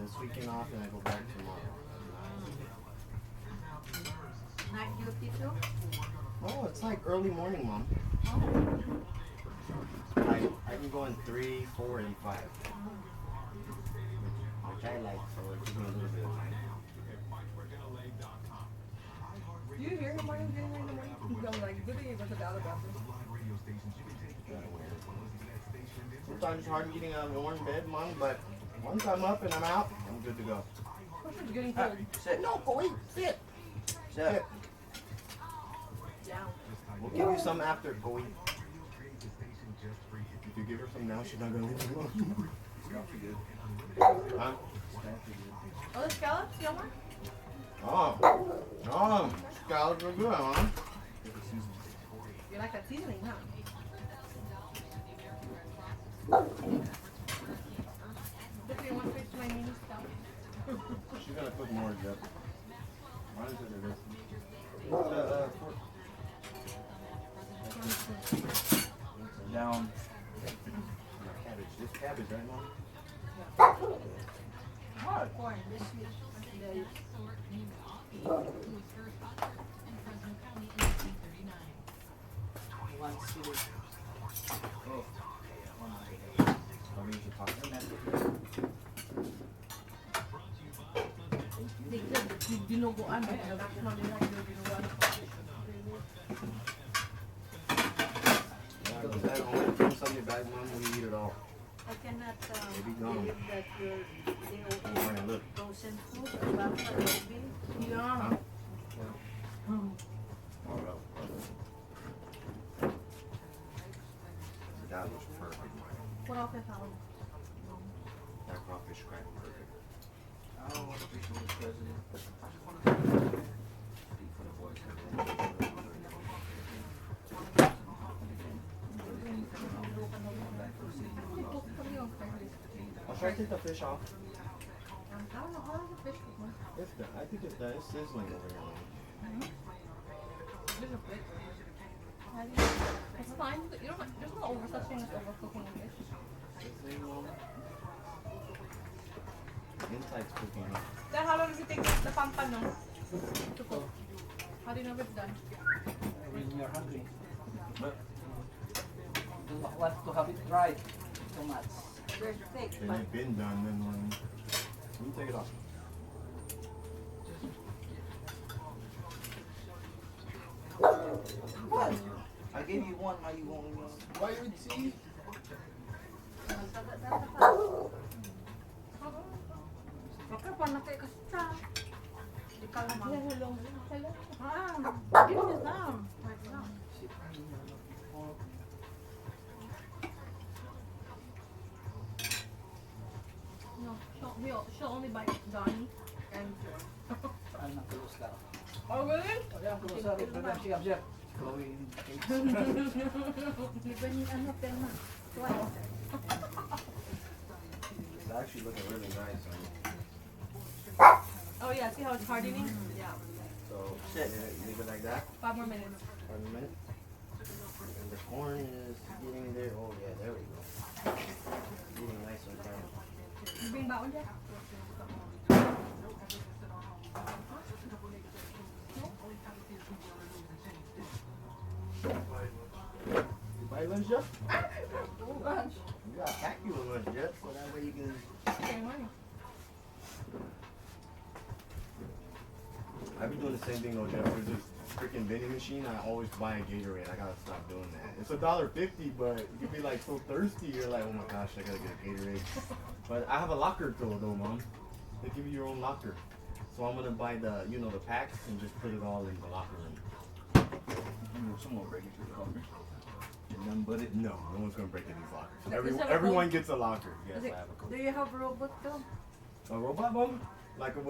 this weekend off and I go back tomorrow. Night duty too? Oh, it's like early morning, Mom. I can go in 3, 4, and 5. Which I like, so it gives me a little bit of time. Do you hear him when he's getting ready in the morning? He's going like, good thing he goes to the other bathroom. Sometimes it's hard getting out of a warm bed, Mom, but once I'm up and I'm out, I'm good to go. It's getting cold. Sit. No, go eat. Sit. Sit. Down. We'll give you some after, go eat. If you give her some now, she's not gonna leave you alone. Huh? Oh, the scallops? You want one? Oh, scallops are good, huh? You like that seasoning, huh? If you want to fix my mini stuff. She's gonna cook more, Jeff. Why is it this? Down. Cabbage. This cabbage, right, Mom? What? Corn, this sweet. One city. Oh. I'll use the pot. They said dinuguan. That's not like dinuguan. Yeah, because that only comes Sunday back, Mom, we eat it all. I cannot Maybe gone. believe that they Morning, look. frozen food or pasta maybe. Yeah. That was perfect. What else I found? That crawfish crack perfect. I don't want to be the president. Speak for the voice. I'll try to take the fish off. I don't know how does the fish cook. It's done. I think it's done. It's sizzling over here, Mom. There's a bit. It's fine. You don't. There's no such thing as overcooking a fish. Sizzling, Mom. Inside's cooking. Then how long does it take the pampan no? To cook? How do you know if it's done? When you're hungry. But do not want to have it dry too much. There's steak, Then but it's been done, then when you take it off. What? I gave you one, now you want one. Why you see? Bakit pa na kayo kasi di ka lamang. Hello. Give me some. Right now. No, she'll only bite Donnie and I'm not close now. Oh, really? I'm close now. Siap, siap. Chloe. Even ano, pena. Twice. It's actually looking really nice. Oh yeah, see how it's hardening? Yeah. So Sit. leave it like that 5 more minutes. for a minute. And the corn is getting there. Oh yeah, there we go. Getting nice and brown. You bring baon dyan? You buy lunch, Jeff? Lunch. You gotta pack you a lunch, Jeff, so that way you can. Okay, morning. I've been doing the same thing though, Jeff. There's this freaking vending machine. I always buy a Gatorade. I gotta stop doing that. It's $1.50, but you can be like so thirsty. You're like, oh my gosh, I gotta get a Gatorade. But I have a locker though, Mom. They give you your own locker. So I'm gonna buy the, you know, the packs and just put it all in the locker room. Someone break it to the coffee. None but it. No, no one's gonna break it in these lockers. Is that a Everyone code? gets a locker. Yes, I have a Do code. you have a robot though? A robot, Mom? Like a